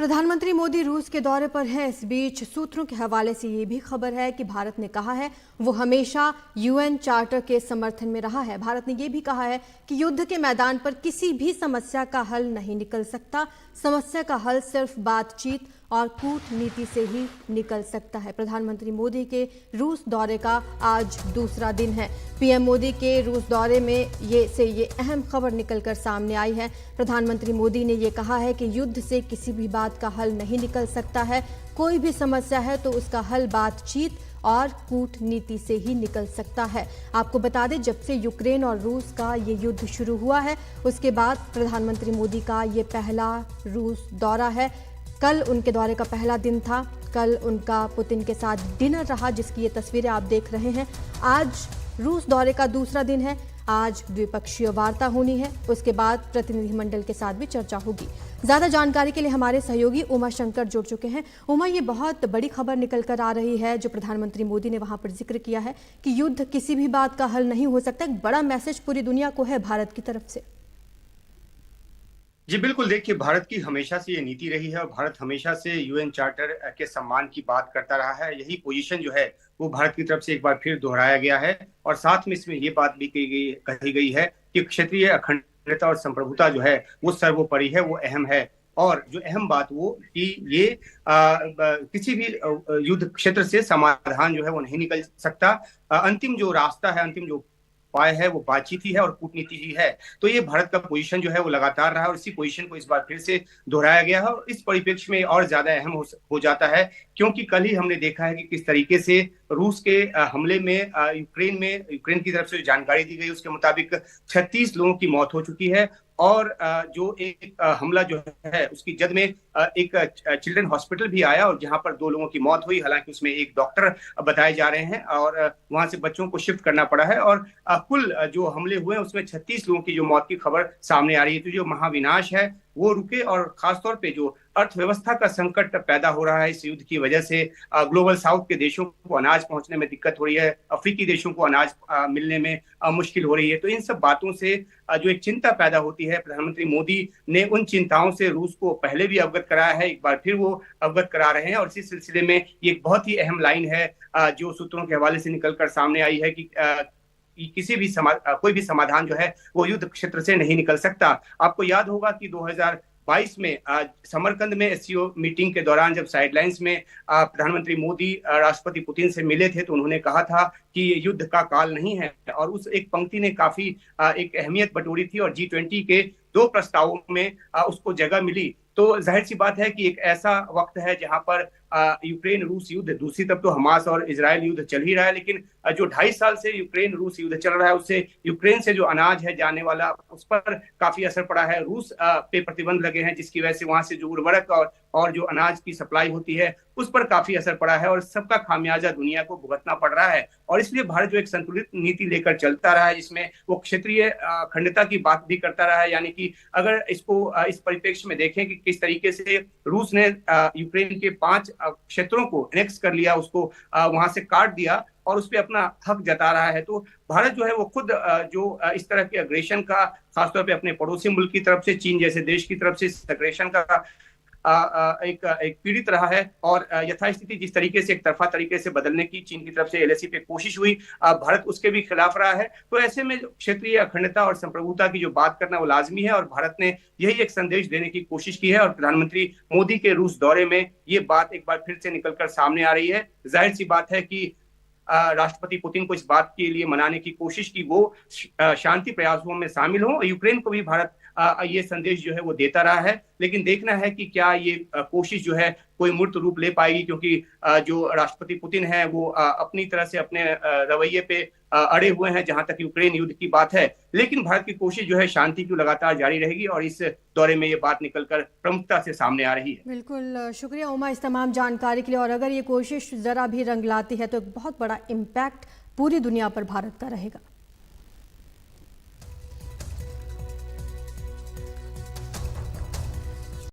प्रधानमंत्री मोदी रूस के दौरे पर हैं। इस बीच सूत्रों के हवाले से ये भी खबर है कि भारत ने कहा है वो हमेशा यूएन चार्टर के समर्थन में रहा है। भारत ने ये भी कहा है कि युद्ध के मैदान पर किसी भी समस्या का हल नहीं निकल सकता। समस्या का हल सिर्फ बातचीत और कूटनीति से ही निकल सकता है। प्रधानमंत्री मोदी के रूस दौरे का आज दूसरा दिन है। पीएम मोदी के रूस दौरे में ये अहम खबर निकलकर सामने आई है। प्रधानमंत्री मोदी ने ये कहा है कि युद्ध से किसी भी बात का हल नहीं निकल सकता है। कोई भी समस्या है तो उसका हल बातचीत और कूटनीति से ही निकल सकता है। आपको बता दें, जब से यूक्रेन और रूस का ये युद्ध शुरू हुआ है उसके बाद प्रधानमंत्री मोदी का ये पहला रूस दौरा है। कल उनके दौरे का पहला दिन था। कल उनका पुतिन के साथ डिनर रहा, जिसकी ये तस्वीरें आप देख रहे हैं। आज रूस दौरे का दूसरा दिन है। आज द्विपक्षीय वार्ता होनी है, उसके बाद प्रतिनिधिमंडल के साथ भी चर्चा होगी। ज्यादा जानकारी के लिए हमारे सहयोगी उमा शंकर जुड़ चुके हैं। उमा, ये बहुत बड़ी खबर निकल कर आ रही है जो प्रधानमंत्री मोदी ने वहां पर जिक्र किया है कि युद्ध किसी भी बात का हल नहीं हो सकता। एक बड़ा मैसेज पूरी दुनिया को है भारत की तरफ से। जी बिल्कुल, देखिए भारत की हमेशा से ये नीति रही है और भारत हमेशा से यूएन चार्टर के सम्मान की बात करता रहा है। यही पोजीशन जो है वो भारत की तरफ से एक बार फिर दोहराया गया है और साथ में इसमें ये बात भी कही गई है कि क्षेत्रीय अखंडता और संप्रभुता जो है वो सर्वोपरि है, वो अहम है। और जो अहम बात वो कि ये किसी भी युद्ध क्षेत्र से समाधान जो है वो नहीं निकल सकता। अंतिम जो रास्ता है, अंतिम जो उपाय है वो बातचीत ही है और कूटनीति ही है। तो ये भारत का पोजीशन जो है वो लगातार रहा है और इसी पोजीशन को इस बार फिर से दोहराया गया है और इस परिप्रेक्ष्य में और ज्यादा अहम हो जाता है, क्योंकि कल ही हमने देखा है कि किस तरीके से रूस के हमले में यूक्रेन की तरफ से जानकारी दी गई उसके मुताबिक 36 लोगों की मौत हो चुकी है। और जो एक हमला जो है उसकी जद में एक चिल्ड्रन हॉस्पिटल भी आया और जहां पर 2 लोगों की मौत हुई। हालांकि उसमें एक डॉक्टर बताए जा रहे हैं और वहां से बच्चों को शिफ्ट करना पड़ा है और कुल जो हमले हुए हैं उसमें 36 लोगों की जो मौत की खबर सामने आ रही है। तो जो महाविनाश है वो रुके और खासतौर पे जो अर्थव्यवस्था का संकट पैदा हो रहा है इस युद्ध की वजह से, ग्लोबल साउथ के देशों को अनाज पहुंचने में दिक्कत हो रही है, अफ्रीकी देशों को अनाज मिलने में मुश्किल हो रही है। तो इन सब बातों से जो एक चिंता पैदा होती है, प्रधानमंत्री मोदी ने उन चिंताओं से रूस को पहले भी अवगत कराया है, एक बार फिर वो अवगत करा रहे हैं। और इसी सिलसिले में ये एक बहुत ही अहम लाइन है जो सूत्रों के हवाले से निकलकर सामने आई है कि कोई भी समाधान जो है वो युद्ध क्षेत्र से नहीं निकल सकता। आपको याद होगा कि 2022 में समरकंद में एससीओ मीटिंग के दौरान जब साइडलाइंस में प्रधानमंत्री मोदी राष्ट्रपति पुतिन से मिले थे तो उन्होंने कहा था कि ये युद्ध का काल नहीं है और उस एक पंक्ति ने काफी एक अहमियत बटोरी थी और G20 के 2 प्रस्तावों में उसको जगह मिली। तो जाहिर सी बात है कि एक ऐसा वक्त है जहां पर यूक्रेन रूस युद्ध, दूसरी तरफ तो हमास और इजराइल युद्ध चल ही रहा है, लेकिन जो 2.5 साल से यूक्रेन रूस युद्ध चल रहा है उससे यूक्रेन से जो अनाज है जाने वाला उस पर काफी असर पड़ा है। रूस पे प्रतिबंध लगे हैं जिसकी वजह से वहां से जो उर्वरक और जो अनाज की सप्लाई होती है उस पर काफी असर पड़ा है और सबका खामियाजा दुनिया को भुगतना पड़ रहा है। और इसलिए भारत जो एक संतुलित नीति लेकर चलता रहा है जिसमें वो क्षेत्रीय अखंडता की बात भी करता रहा है, यानी कि अगर इसको इस परिप्रेक्ष्य में देखें कि किस तरीके से रूस ने यूक्रेन के 5 क्षेत्रों को एनेक्स कर लिया, उसको वहां से काट दिया और उस पर अपना हक जता रहा है। तो भारत जो है वो खुद जो इस तरह के अग्रेशन का, खासतौर पे अपने पड़ोसी मुल्क की तरफ से, चीन जैसे देश की तरफ से इस अग्रेशन का एक पीड़ित रहा है और यथास्थिति जिस तरीके से एक तरफा तरीके से बदलने की चीन की तरफ से एलएसी पे कोशिश हुई, भारत उसके भी खिलाफ रहा है। तो ऐसे में क्षेत्रीय अखंडता और संप्रभुता की जो बात करना वो लाजमी है और भारत ने यही एक संदेश देने की कोशिश की है और प्रधानमंत्री मोदी के रूस दौरे में ये बात एक बार फिर से निकलकर सामने आ रही है। जाहिर सी बात है कि राष्ट्रपति पुतिन को इस बात के लिए मनाने की कोशिश की वो शांति प्रयासों में शामिल हो। यूक्रेन को भी भारत ये संदेश जो है वो देता रहा है, लेकिन देखना है कि क्या ये कोशिश जो है कोई मूर्त रूप ले पाएगी, क्योंकि जो राष्ट्रपति पुतिन है वो अपनी तरह से अपने रवैये पे अड़े हुए हैं जहां तक यूक्रेन युद्ध की बात है। लेकिन भारत की कोशिश जो है शांति की लगातार जारी रहेगी और इस दौरे में ये बात निकलकर प्रमुखता से सामने आ रही है। बिल्कुल, शुक्रिया उमा इस तमाम जानकारी के लिए। और अगर ये कोशिश जरा भी रंग लाती है तो एक बहुत बड़ा इम्पैक्ट पूरी दुनिया पर भारत का रहेगा।